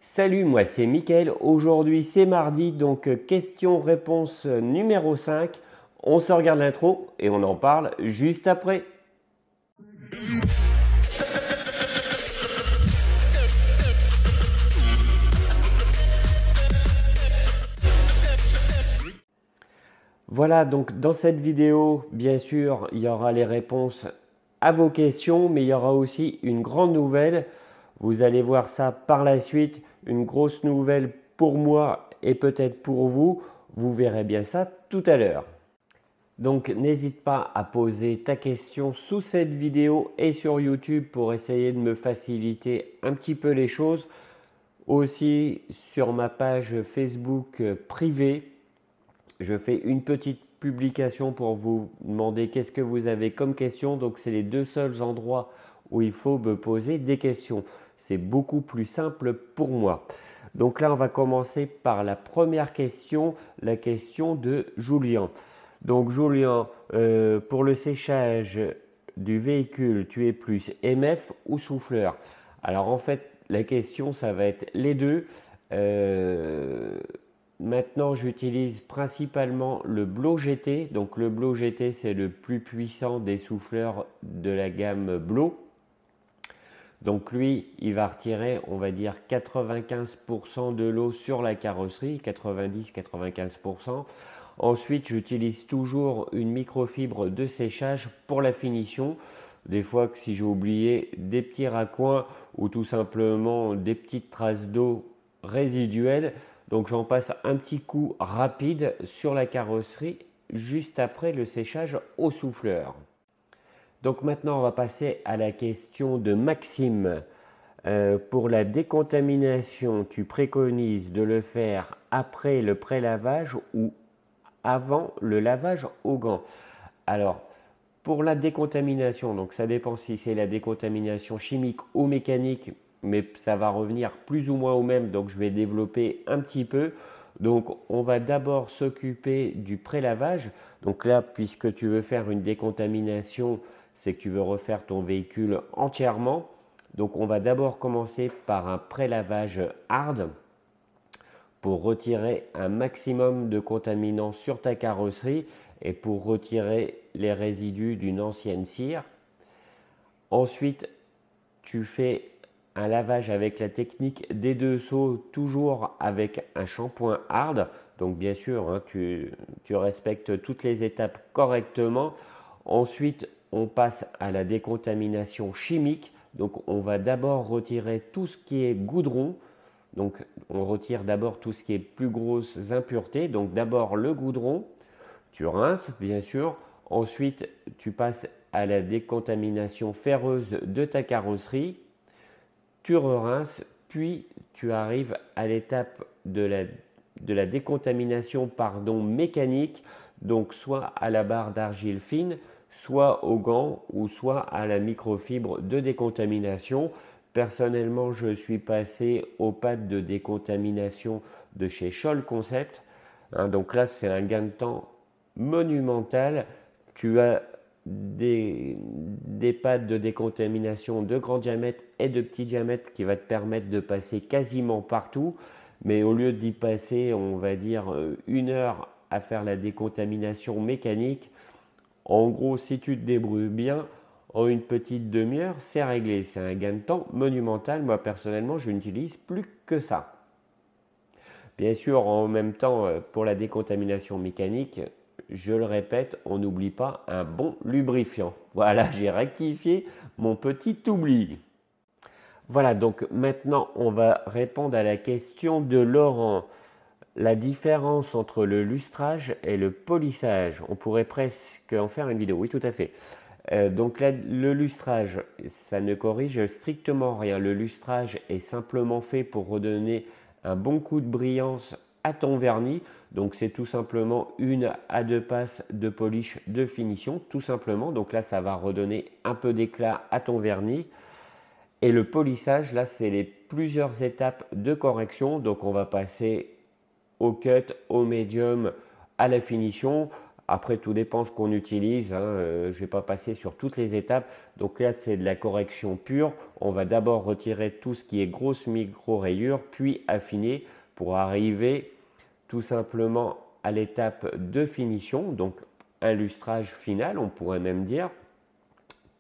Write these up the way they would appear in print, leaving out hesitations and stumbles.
Salut, moi c'est Mickaël. Aujourd'hui c'est mardi, donc question-réponse numéro 5. On se regarde l'intro et on en parle juste après. Voilà, donc dans cette vidéo, bien sûr, il y aura les réponses à vos questions, mais il y aura aussi une grande nouvelle. Vous allez voir ça par la suite, une grosse nouvelle pour moi et peut-être pour vous. Vous verrez bien ça tout à l'heure. Donc n'hésite pas à poser ta question sous cette vidéo et sur YouTube pour essayer de me faciliter un petit peu les choses. Aussi sur ma page Facebook privée, je fais une petite publication pour vous demander qu'est-ce que vous avez comme question. Donc c'est les deux seuls endroits où il faut me poser des questions. C'est beaucoup plus simple pour moi. Donc là, on va commencer par la première question, la question de Julien. Donc Julien, pour le séchage du véhicule, tu es plus MF ou souffleur? Alors en fait, la question, ça va être les deux. Maintenant, j'utilise principalement le Blow GT. Donc le Blow GT, c'est le plus puissant des souffleurs de la gamme Blow. Donc lui, il va retirer, on va dire, 95% de l'eau sur la carrosserie, 90-95%. Ensuite, j'utilise toujours une microfibre de séchage pour la finition. Des fois que si j'ai oublié des petits raccoins ou tout simplement des petites traces d'eau résiduelles, donc j'en passe un petit coup rapide sur la carrosserie juste après le séchage au souffleur. Donc maintenant, on va passer à la question de Maxime. Pour la décontamination, tu préconises de le faire après le pré-lavage ou avant le lavage au gant? Alors, pour la décontamination, donc ça dépend si c'est la décontamination chimique ou mécanique, mais ça va revenir plus ou moins au même, donc je vais développer un petit peu. Donc on va d'abord s'occuper du pré-lavage. Donc là, puisque tu veux faire une décontamination, c'est que tu veux refaire ton véhicule entièrement. Donc on va d'abord commencer par un pré-lavage hard pour retirer un maximum de contaminants sur ta carrosserie et pour retirer les résidus d'une ancienne cire. Ensuite, tu fais un lavage avec la technique des deux seaux, toujours avec un shampoing hard. Donc bien sûr, hein, tu respectes toutes les étapes correctement. Ensuite, on passe à la décontamination chimique. Donc on va d'abord retirer tout ce qui est goudron. Donc on retire d'abord tout ce qui est plus grosses impuretés. Donc d'abord le goudron, tu rinces bien sûr. Ensuite, tu passes à la décontamination ferreuse de ta carrosserie. Tu re-rinces, puis tu arrives à l'étape de la décontamination mécanique, donc soit à la barre d'argile fine, soit au gant ou soit à la microfibre de décontamination. Personnellement, je suis passé aux pattes de décontamination de chez Scholl Concept. Donc là, c'est un gain de temps monumental. Tu as des pattes de décontamination de grand diamètre et de petit diamètre qui va te permettre de passer quasiment partout. Mais au lieu d'y passer, on va dire, 1 heure à faire la décontamination mécanique, en gros, si tu te débrouilles bien, en une petite demi-heure, c'est réglé. C'est un gain de temps monumental. Moi, personnellement, je n'utilise plus que ça. Bien sûr, en même temps, pour la décontamination mécanique, je le répète, on n'oublie pas un bon lubrifiant. Voilà, j'ai rectifié mon petit oubli. Voilà, donc maintenant, on va répondre à la question de Laurent. La différence entre le lustrage et le polissage. On pourrait presque en faire une vidéo, oui, tout à fait. Donc là, le lustrage, ça ne corrige strictement rien. Le lustrage est simplement fait pour redonner un bon coup de brillance à ton vernis. Donc c'est tout simplement 1 à 2 passes de polish de finition, tout simplement. Donc là, ça va redonner un peu d'éclat à ton vernis. Et le polissage, là, c'est les plusieurs étapes de correction. Donc on va passer au cut, au médium, à la finition. Après, tout dépend ce qu'on utilise, hein. Je ne vais pas passer sur toutes les étapes. Donc là, c'est de la correction pure. On va d'abord retirer tout ce qui est grosse micro-rayures, puis affiner pour arriver tout simplement à l'étape de finition, donc un lustrage final, on pourrait même dire,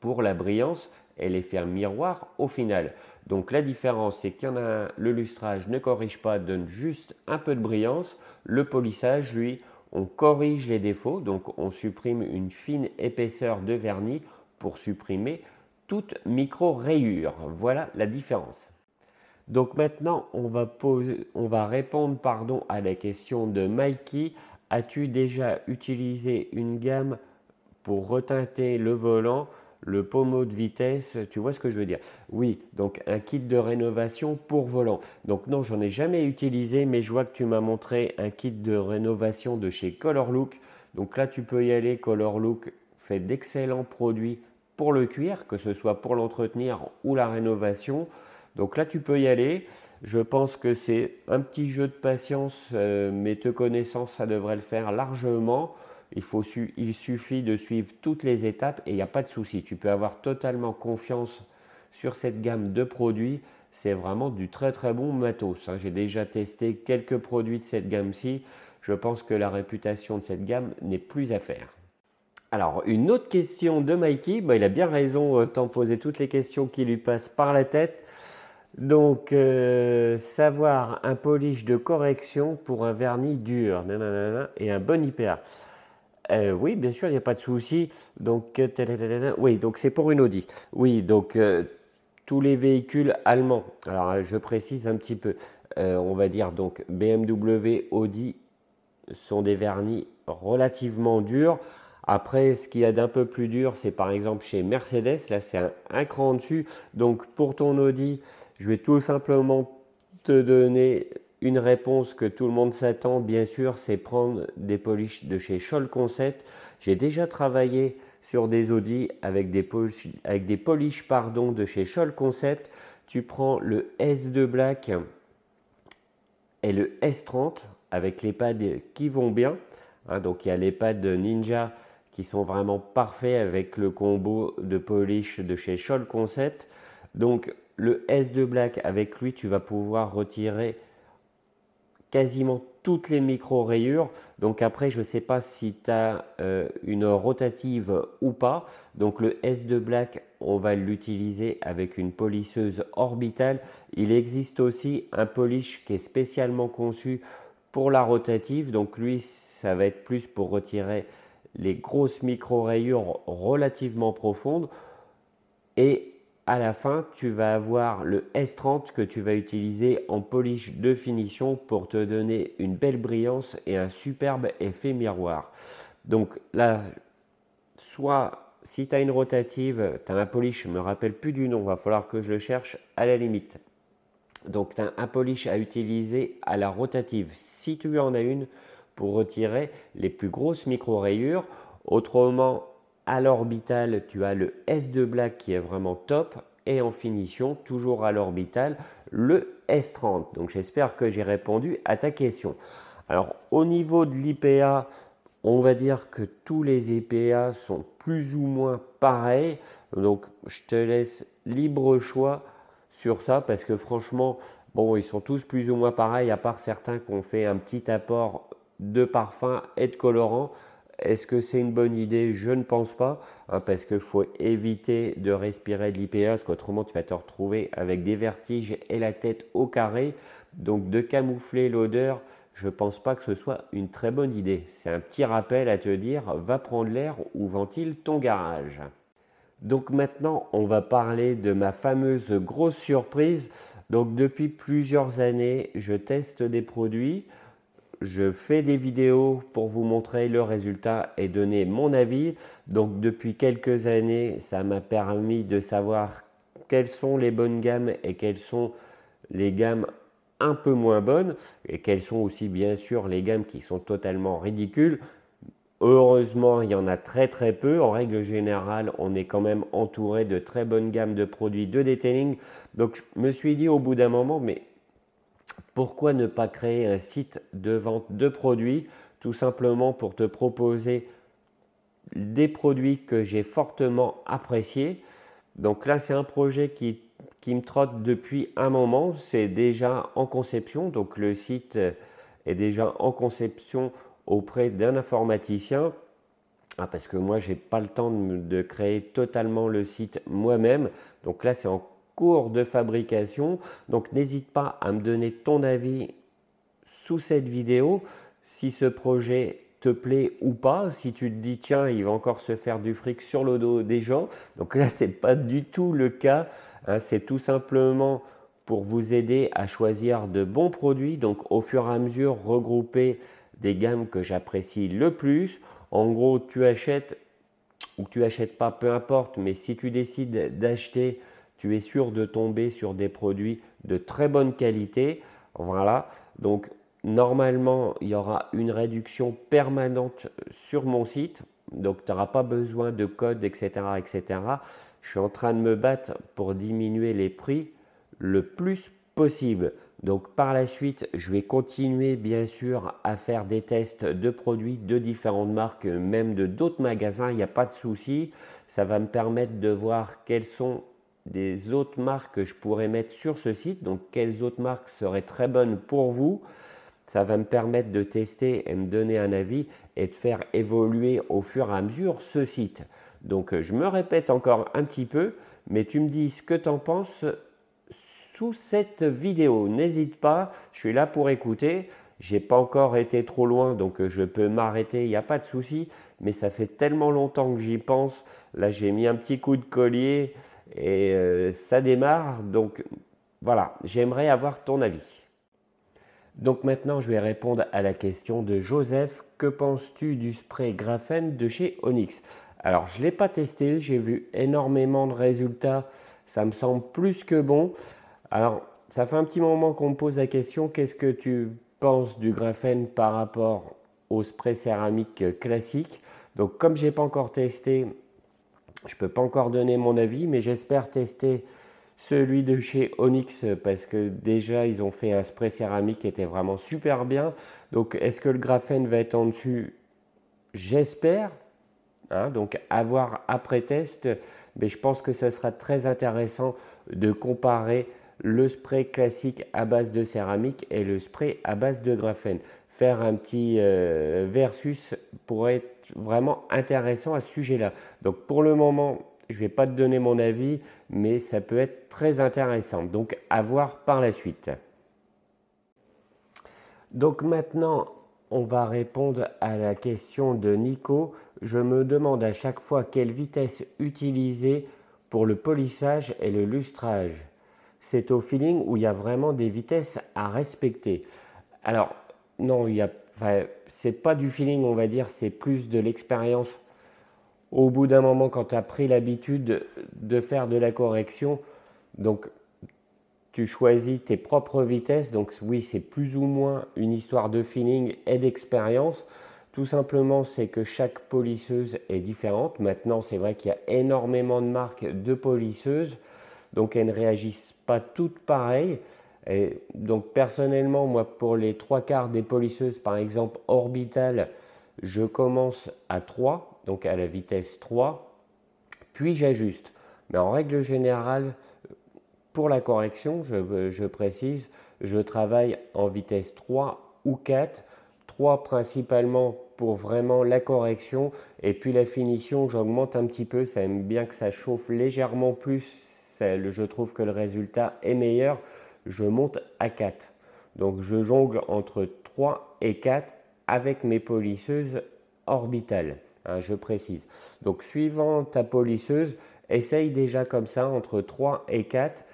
pour la brillance et l'effet miroir au final. Donc la différence, c'est qu'il y en a le lustrage ne corrige pas, donne juste un peu de brillance. Le polissage, lui, on corrige les défauts, donc on supprime une fine épaisseur de vernis pour supprimer toute micro-rayure. Voilà la différence. Donc maintenant, on va répondre à la question de Mikey. As-tu déjà utilisé une gamme pour reteinter le volant, le pommeau de vitesse? Tu vois ce que je veux dire? Oui, donc un kit de rénovation pour volant. Donc non, j'en ai jamais utilisé, mais je vois que tu m'as montré un kit de rénovation de chez Color Look. Donc là, tu peux y aller. Color Look fait d'excellents produits pour le cuir, que ce soit pour l'entretenir ou la rénovation. Donc là, tu peux y aller. Je pense que c'est un petit jeu de patience, mais te connaissant, ça devrait le faire largement. Il suffit de suivre toutes les étapes et il n'y a pas de souci. Tu peux avoir totalement confiance sur cette gamme de produits. C'est vraiment du très très bon matos, hein. J'ai déjà testé quelques produits de cette gamme-ci. Je pense que la réputation de cette gamme n'est plus à faire. Alors, une autre question de Mikey. Il a bien raison, t'en poser toutes les questions qui lui passent par la tête. Donc, savoir un polish de correction pour un vernis dur et un bon IPA. Oui, bien sûr, il n'y a pas de souci. Donc, oui, donc c'est pour une Audi. Oui, donc tous les véhicules allemands. Alors, je précise un petit peu. On va dire donc BMW, Audi sont des vernis relativement durs. Après, ce qu'il y a d'un peu plus dur, c'est par exemple chez Mercedes. Là, c'est un cran dessus. Donc, pour ton Audi, je vais tout simplement te donner une réponse que tout le monde s'attend. Bien sûr, c'est prendre des polishes de chez Scholl Concept. J'ai déjà travaillé sur des Audi avec des polishes de chez Scholl Concept. Tu prends le S2 Black et le S30 avec les pads qui vont bien. Hein, donc, il y a les pads Ninja qui sont vraiment parfaits avec le combo de polish de chez Scholl Concept. Donc, le S2 Black, avec lui, tu vas pouvoir retirer quasiment toutes les micro-rayures. Donc après, je ne sais pas si tu as une rotative ou pas. Donc le S2 Black, on va l'utiliser avec une polisseuse orbitale. Il existe aussi un polish qui est spécialement conçu pour la rotative. Donc lui, ça va être plus pour retirer les grosses micro-rayures relativement profondes. Et à la fin, tu vas avoir le S30 que tu vas utiliser en polish de finition pour te donner une belle brillance et un superbe effet miroir. Donc là, soit si tu as une rotative, tu as un polish, je ne me rappelle plus du nom, il va falloir que je le cherche à la limite. Donc tu as un polish à utiliser à la rotative si tu en as une pour retirer les plus grosses micro-rayures. Autrement, à l'orbital, tu as le S2 Black qui est vraiment top. Et en finition, toujours à l'orbital, le S30. Donc j'espère que j'ai répondu à ta question. Alors au niveau de l'IPA, on va dire que tous les IPA sont plus ou moins pareils. Donc je te laisse libre choix sur ça parce que franchement, bon, ils sont tous plus ou moins pareils à part certains qui ont fait un petit apport de parfum et de colorant. Est-ce que c'est une bonne idée? Je ne pense pas, hein, parce qu'il faut éviter de respirer de l'IPA, parce qu'autrement tu vas te retrouver avec des vertiges et la tête au carré. Donc de camoufler l'odeur, je ne pense pas que ce soit une très bonne idée. C'est un petit rappel à te dire, va prendre l'air ou ventile ton garage. Donc maintenant, on va parler de ma fameuse grosse surprise. Donc depuis plusieurs années, je teste des produits. Je fais des vidéos pour vous montrer le résultat et donner mon avis. Donc depuis quelques années, ça m'a permis de savoir quelles sont les bonnes gammes et quelles sont les gammes un peu moins bonnes et quelles sont aussi bien sûr les gammes qui sont totalement ridicules. Heureusement, il y en a très très peu. En règle générale, on est quand même entouré de très bonnes gammes de produits de detailing. Donc je me suis dit au bout d'un moment, mais pourquoi ne pas créer un site de vente de produits tout simplement pour te proposer des produits que j'ai fortement appréciés. Donc là, c'est un projet qui me trotte depuis un moment. C'est déjà en conception. Donc le site est déjà en conception auprès d'un informaticien. Parce que moi, je n'ai pas le temps de créer totalement le site moi-même. Donc là, c'est en cours de fabrication. Donc n'hésite pas à me donner ton avis sous cette vidéo, si ce projet te plaît ou pas, si tu te dis tiens, il va encore se faire du fric sur le dos des gens. Donc là, ce n'est pas du tout le cas, hein, c'est tout simplement pour vous aider à choisir de bons produits, donc au fur et à mesure regrouper des gammes que j'apprécie le plus. En gros, tu achètes ou tu achètes pas, peu importe, mais si tu décides d'acheter, tu es sûr de tomber sur des produits de très bonne qualité. Voilà, donc normalement, il y aura une réduction permanente sur mon site. Donc, tu n'auras pas besoin de code, etc., etc. Je suis en train de me battre pour diminuer les prix le plus possible. Donc, par la suite, je vais continuer, bien sûr, à faire des tests de produits de différentes marques, même de d'autres magasins. Il n'y a pas de souci. Ça va me permettre de voir quelles sont des autres marques que je pourrais mettre sur ce site. Donc, quelles autres marques seraient très bonnes pour vous. Ça va me permettre de tester et me donner un avis et de faire évoluer au fur et à mesure ce site. Donc, je me répète encore un petit peu, mais tu me dis ce que tu en penses sous cette vidéo. N'hésite pas, je suis là pour écouter. Je n'ai pas encore été trop loin, donc je peux m'arrêter, il n'y a pas de souci. Mais ça fait tellement longtemps que j'y pense. Là, j'ai mis un petit coup de collier et ça démarre. Donc, voilà, j'aimerais avoir ton avis. Donc maintenant, je vais répondre à la question de Joseph. Que penses-tu du spray graphène de chez Onyx? Alors, je ne l'ai pas testé, j'ai vu énormément de résultats. Ça me semble plus que bon. Alors, ça fait un petit moment qu'on me pose la question, qu'est-ce que tu penses du graphène par rapport au spray céramique classique? Donc, comme je n'ai pas encore testé, je ne peux pas encore donner mon avis, mais j'espère tester celui de chez Onyx parce que déjà ils ont fait un spray céramique qui était vraiment super bien. Donc est-ce que le graphène va être en dessus? J'espère. Hein, donc à voir après test, mais je pense que ce sera très intéressant de comparer le spray classique à base de céramique et le spray à base de graphène. Faire un petit versus pourrait être vraiment intéressant à ce sujet-là. Donc pour le moment, je ne vais pas te donner mon avis, mais ça peut être très intéressant. Donc à voir par la suite. Donc maintenant, on va répondre à la question de Nico. Je me demande à chaque fois quelle vitesse utiliser pour le polissage et le lustrage. C'est au feeling où il y a vraiment des vitesses à respecter. Alors, non, c'est pas du feeling, on va dire, c'est plus de l'expérience. Au bout d'un moment, quand tu as pris l'habitude de faire de la correction, donc tu choisis tes propres vitesses. Donc oui, c'est plus ou moins une histoire de feeling et d'expérience. Tout simplement, c'est que chaque polisseuse est différente. Maintenant, c'est vrai qu'il y a énormément de marques de polisseuses, donc elles ne réagissent pas toutes pareilles. Et donc personnellement, moi, pour les trois quarts des polisseuses, par exemple Orbital, je commence à 3, donc à la vitesse 3, puis j'ajuste. Mais en règle générale, pour la correction, je précise, je travaille en vitesse 3 ou 4. 3 principalement pour vraiment la correction et puis la finition, j'augmente un petit peu. Ça aime bien que ça chauffe légèrement plus. Je trouve que le résultat est meilleur. Je monte à 4. Donc je jongle entre 3 et 4 avec mes polisseuses orbitales. Hein, je précise. Donc suivant ta polisseuse, essaye déjà comme ça entre 3 et 4.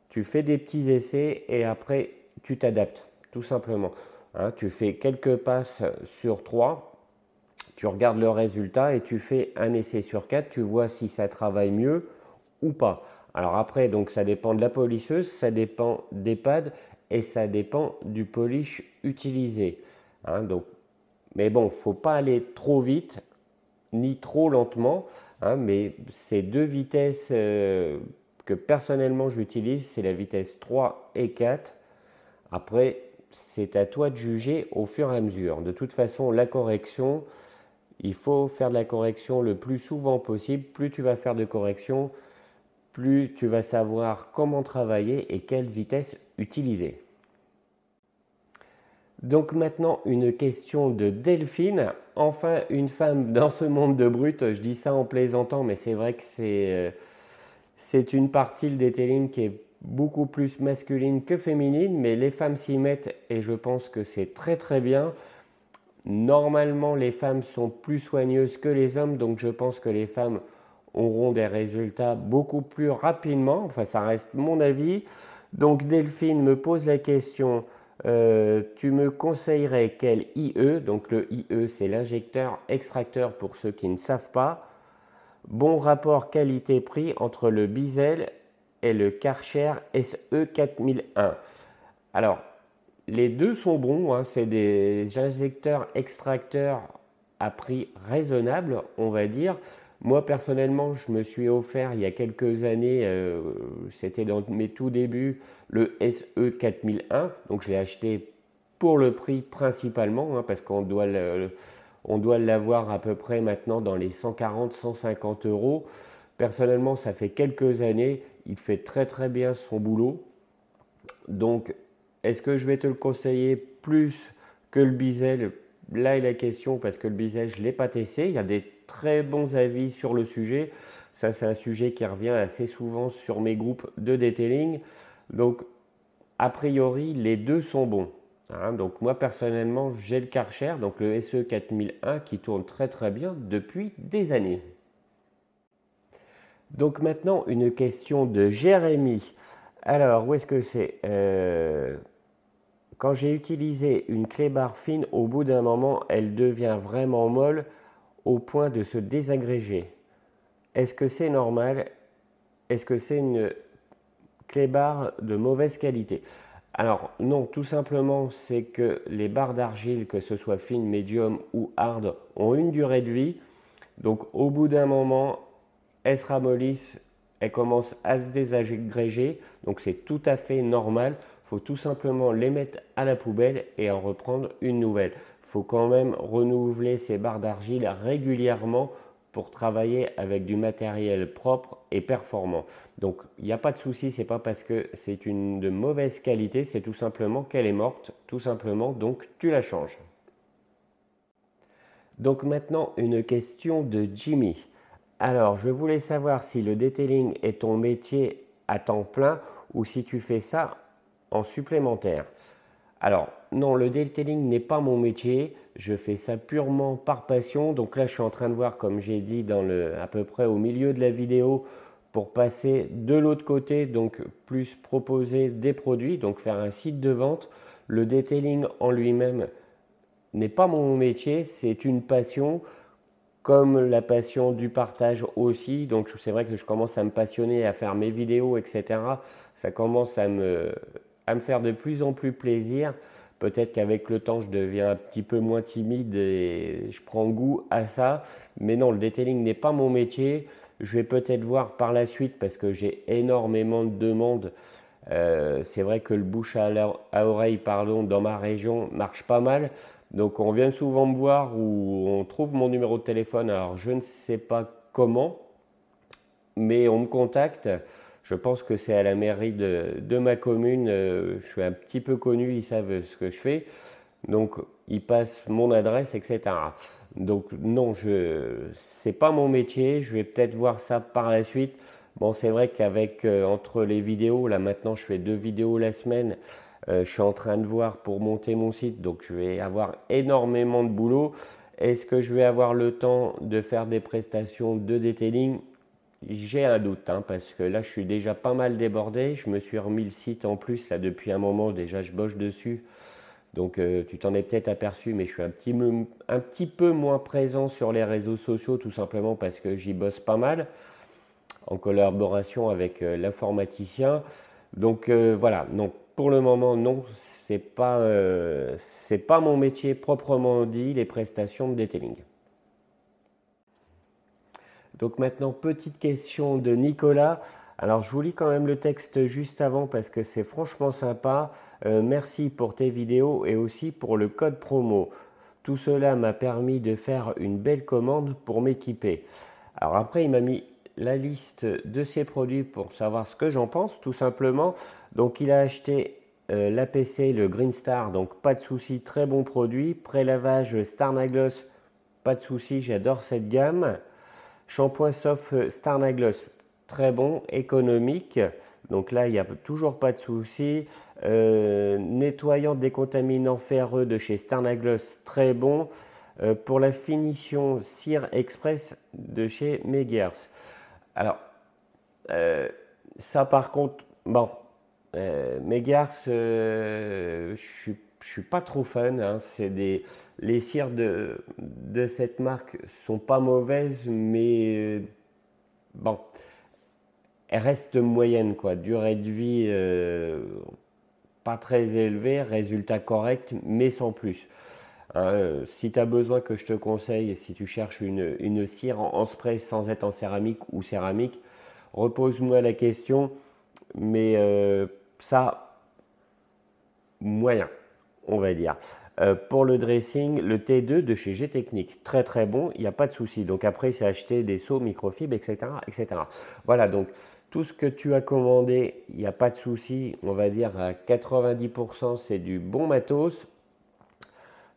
Tu fais des petits essais et après tu t'adaptes tout simplement. Hein, tu fais quelques passes sur 3, tu regardes le résultat et tu fais un essai sur 4, tu vois si ça travaille mieux ou pas. Alors après, donc ça dépend de la polisseuse, ça dépend des pads et ça dépend du polish utilisé. Hein, donc, mais bon, il ne faut pas aller trop vite ni trop lentement, hein, mais ces deux vitesses que personnellement j'utilise, c'est la vitesse 3 et 4. Après, c'est à toi de juger au fur et à mesure. De toute façon, la correction, il faut faire de la correction le plus souvent possible. Plus tu vas faire de correction, plus tu vas savoir comment travailler et quelle vitesse utiliser. Donc maintenant, une question de Delphine. Enfin, une femme dans ce monde de brut. Je dis ça en plaisantant, mais c'est vrai que c'est une partie, le detailing, qui est beaucoup plus masculine que féminine, mais les femmes s'y mettent et je pense que c'est très très bien. Normalement, les femmes sont plus soigneuses que les hommes, donc je pense que les femmes auront des résultats beaucoup plus rapidement. Enfin, ça reste mon avis. Donc Delphine me pose la question, tu me conseillerais quel IE? Donc le IE, c'est l'injecteur extracteur pour ceux qui ne savent pas. Bon rapport qualité-prix entre le Bizel et le Karcher SE4001. Alors, les deux sont bons, hein, c'est des injecteurs extracteurs à prix raisonnable, on va dire. Moi, personnellement, je me suis offert il y a quelques années, c'était dans mes tout débuts, le SE4001. Donc, je l'ai acheté pour le prix principalement, hein, parce qu'on doit l'avoir à peu près maintenant dans les 140-150 euros. Personnellement, ça fait quelques années, il fait très très bien son boulot. Donc, est-ce que je vais te le conseiller plus que le Bizel? Là est la question, parce que le Bizel, je ne l'ai pas testé. Il y a des très bons avis sur le sujet. Ça, c'est un sujet qui revient assez souvent sur mes groupes de detailing. Donc, a priori, les deux sont bons. Hein, donc, moi, personnellement, j'ai le Karcher, donc le SE4001, qui tourne très très bien depuis des années. Donc, maintenant, une question de Jérémy. Alors, où est-ce que c'est quand j'ai utilisé une clé barre fine, au bout d'un moment, elle devient vraiment molle au point de se désagréger. Est-ce que c'est normal? Est-ce que c'est une clé barre de mauvaise qualité? Alors non, tout simplement, c'est que les barres d'argile, que ce soit fine, médium ou hard, ont une durée de vie. Donc au bout d'un moment, elles se ramollissent, elles commencent à se désagréger. Donc c'est tout à fait normal. Il faut tout simplement les mettre à la poubelle et en reprendre une nouvelle. Il faut quand même renouveler ces barres d'argile régulièrement pour travailler avec du matériel propre et performant. Donc il n'y a pas de souci, c'est pas parce que c'est une de mauvaise qualité, c'est tout simplement qu'elle est morte, tout simplement, donc tu la changes. Donc maintenant une question de Jimmy. Alors je voulais savoir si le detailing est ton métier à temps plein ou si tu fais ça en supplémentaire. Alors non, le detailing n'est pas mon métier, je fais ça purement par passion. Donc là je suis en train de voir, comme j'ai dit à peu près au milieu de la vidéo, pour passer de l'autre côté, donc plus proposer des produits, donc faire un site de vente. Le detailing en lui-même n'est pas mon métier, c'est une passion, comme la passion du partage aussi. Donc c'est vrai que je commence à me passionner, à faire mes vidéos, etc. Ça commence à me faire de plus en plus plaisir. Peut-être qu'avec le temps, je deviens un petit peu moins timide et je prends goût à ça. Mais non, le detailing n'est pas mon métier. Je vais peut-être voir par la suite parce que j'ai énormément de demandes. C'est vrai que le bouche à oreille, pardon, dans ma région marche pas mal. Donc on vient souvent me voir ou on trouve mon numéro de téléphone. Alors je ne sais pas comment, mais on me contacte. Je pense que c'est à la mairie de ma commune. Je suis un petit peu connu, ils savent ce que je fais. Donc ils passent mon adresse, etc. Donc non, c'est pas mon métier. Je vais peut-être voir ça par la suite. Bon, c'est vrai qu'avec entre les vidéos, là maintenant je fais 2 vidéos la semaine. Je suis en train de voir pour monter mon site, donc je vais avoir énormément de boulot. Est-ce que je vais avoir le temps de faire des prestations de detailing? J'ai un doute, hein, parce que là je suis déjà pas mal débordé. Je me suis remis le site en plus là depuis un moment, déjà je bosse dessus. Donc tu t'en es peut-être aperçu, mais je suis un petit peu moins présent sur les réseaux sociaux, tout simplement parce que j'y bosse pas mal, en collaboration avec l'informaticien. Donc voilà, non, pour le moment, non, c'est pas mon métier proprement dit, les prestations de detailing. Donc maintenant, petite question de Nicolas. Alors je vous lis quand même le texte juste avant parce que c'est franchement sympa. Merci pour tes vidéos et aussi pour le code promo. tout cela m'a permis de faire une belle commande pour m'équiper. Alors après, il m'a mis la liste de ses produits pour savoir ce que j'en pense, tout simplement. Donc il a acheté l'APC, le Green Star, donc pas de souci, très bon produit. Prélavage Starnagloss, pas de souci, j'adore cette gamme. Shampoing Soft Starnagloss, très bon, économique. Donc là, il n'y a toujours pas de souci. Nettoyant décontaminant ferreux de chez Starnagloss, très bon. Pour la finition Cire Express de chez Megers. Alors, ça par contre, bon, Megers, je suis pas trop fan. Hein. Les cires de cette marque sont pas mauvaises, mais bon, elles restent moyennes, quoi. Durée de vie pas très élevée, résultat correct, mais sans plus. Hein, si tu as besoin que je te conseille, si tu cherches une cire en spray sans être en céramique ou céramique, repose-moi la question, mais ça, moyen, on va dire. Pour le dressing, le T2 de chez G-Technique, très très bon, il n'y a pas de souci. Donc après, c'est acheter des seaux microfibres, etc., etc. Voilà, donc tout ce que tu as commandé, il n'y a pas de souci. On va dire à 90%, c'est du bon matos.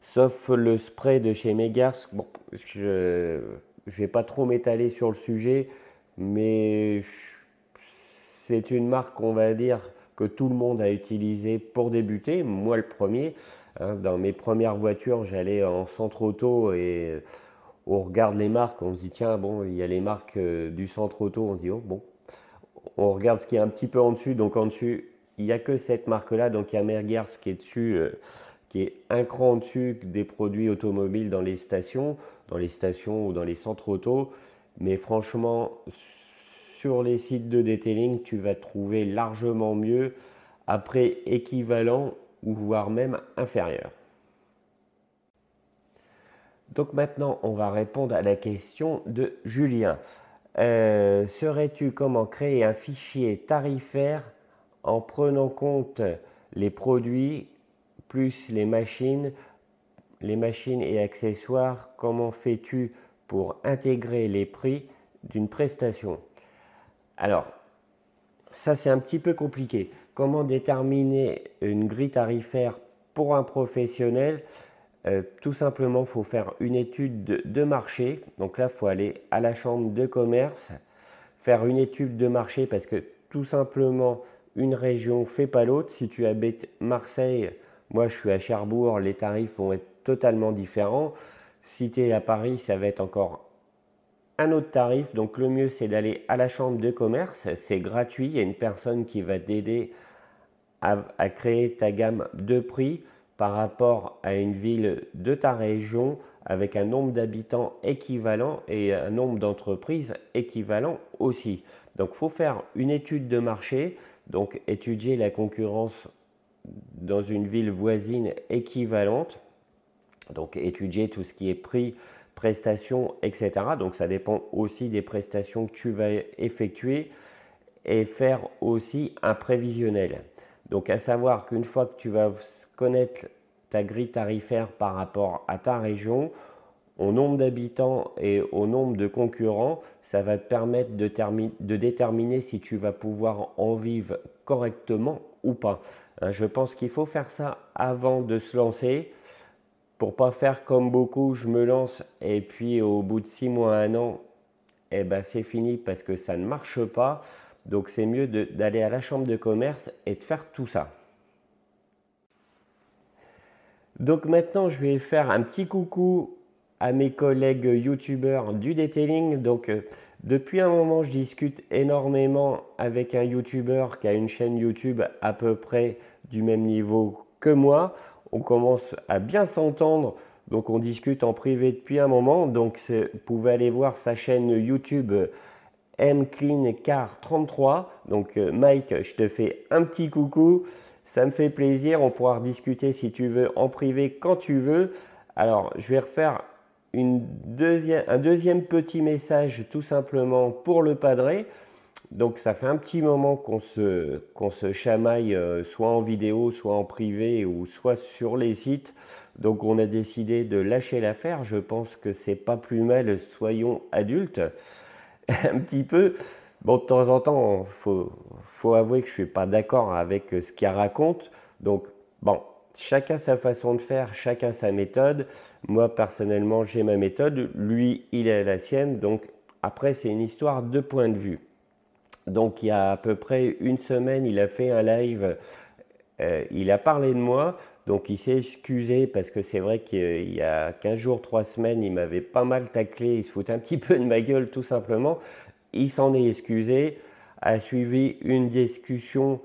Sauf le spray de chez Megers. Bon, je ne vais pas trop m'étaler sur le sujet, mais c'est une marque, on va dire, que tout le monde a utilisé pour débuter. Moi, le premier. Hein, dans mes premières voitures, j'allais en centre auto et on regarde les marques. On se dit, tiens, bon, il y a les marques du centre auto. On se dit, oh, bon. On regarde ce qui est un petit peu en dessus. Donc, en dessus, il n'y a que cette marque-là. Donc, il y a Megers qui est dessus. Qui est un cran au-dessus des produits automobiles dans les stations ou dans les centres auto. Mais franchement, sur les sites de detailing, tu vas trouver largement mieux, après équivalent ou voire même inférieur. Donc maintenant, on va répondre à la question de Julien. Saurais-tu comment créer un fichier tarifaire en prenant compte les produits plus les machines et accessoires? Comment fais-tu pour intégrer les prix d'une prestation? Alors, ça c'est un petit peu compliqué. Comment déterminer une grille tarifaire pour un professionnel? Tout simplement, il faut faire une étude de marché. Donc là, il faut aller à la chambre de commerce, faire une étude de marché parce que tout simplement, une région ne fait pas l'autre. Si tu habites Marseille, moi je suis à Cherbourg, les tarifs vont être totalement différents. Si tu es à Paris, ça va être encore un autre tarif. Donc le mieux, c'est d'aller à la chambre de commerce. C'est gratuit. Il y a une personne qui va t'aider à créer ta gamme de prix par rapport à une ville de ta région avec un nombre d'habitants équivalent et un nombre d'entreprises équivalent aussi. Donc il faut faire une étude de marché, donc étudier la concurrence dans une ville voisine équivalente, donc étudier tout ce qui est prix, prestations, etc. Donc ça dépend aussi des prestations que tu vas effectuer et faire aussi un prévisionnel. Donc à savoir qu'une fois que tu vas connaître ta grille tarifaire par rapport à ta région, au nombre d'habitants et au nombre de concurrents, ça va te permettre de déterminer si tu vas pouvoir en vivre correctement ou pas. Je pense qu'il faut faire ça avant de se lancer pour pas faire comme beaucoup, je me lance et puis au bout de 6 mois, 1 an, eh ben c'est fini parce que ça ne marche pas. Donc c'est mieux d'aller à la chambre de commerce et de faire tout ça. Donc maintenant, je vais faire un petit coucou à mes collègues youtubeurs du detailing. Donc depuis un moment, je discute énormément avec un youtubeur qui a une chaîne YouTube à peu près du même niveau que moi. On commence à bien s'entendre, donc on discute en privé depuis un moment. Donc vous pouvez aller voir sa chaîne YouTube mcleancar33. Donc Mike, je te fais un petit coucou. Ça me fait plaisir, on pourra rediscuter si tu veux en privé quand tu veux. Alors, je vais refaire un deuxième petit message tout simplement pour le padré. Donc ça fait un petit moment qu'on se chamaille, soit en vidéo, soit en privé, ou soit sur les sites. Donc on a décidé de lâcher l'affaire. Je pense que c'est pas plus mal, soyons adultes. Un petit peu. Bon, de temps en temps, faut avouer que je suis pas d'accord avec ce qu'il raconte. Donc, bon, chacun sa façon de faire, chacun sa méthode. Moi, personnellement, j'ai ma méthode. Lui, il a la sienne. Donc, après, c'est une histoire de point de vue. Donc, il y a à peu près une semaine, il a fait un live. Il a parlé de moi. Donc, il s'est excusé parce que c'est vrai qu'il y a 15 jours, 3 semaines, il m'avait pas mal taclé. Il se foutait un petit peu de ma gueule, tout simplement. Il s'en est excusé. A suivi une discussion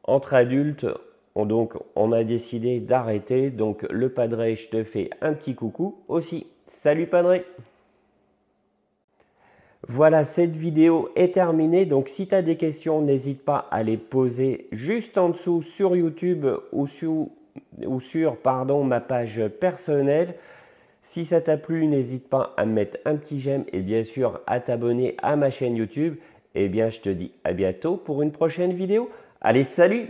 entre adultes. Donc, on a décidé d'arrêter. Donc, le Padre, je te fais un petit coucou aussi. Salut Padre! Voilà, cette vidéo est terminée. Donc, si tu as des questions, n'hésite pas à les poser juste en dessous sur YouTube ou sur ma page personnelle. Si ça t'a plu, n'hésite pas à me mettre un petit j'aime et bien sûr à t'abonner à ma chaîne YouTube. Et bien, je te dis à bientôt pour une prochaine vidéo. Allez, salut!